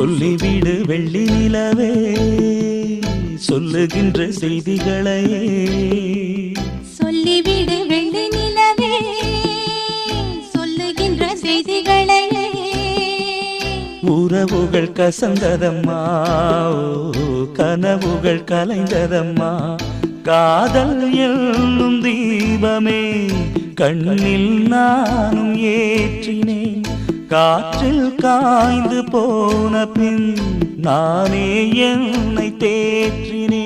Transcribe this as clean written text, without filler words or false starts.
சொல்லிவிடு வெள்ளி நிலவே சொல்லுகின்ற செய்திகளையே சொல்லிவிடு வெள்ளி நிலவே சொல்லுகின்ற செய்திகளையே உறவுகள் கசந்ததம்மா கனவுகள் கலைந்ததம்மா காதல் என்னும் தீபமே கண்ணில் நானும் ஏற்றினேன் காற்றில் காய்ந்து போன பின் நானே என்னை தேற்றினேன்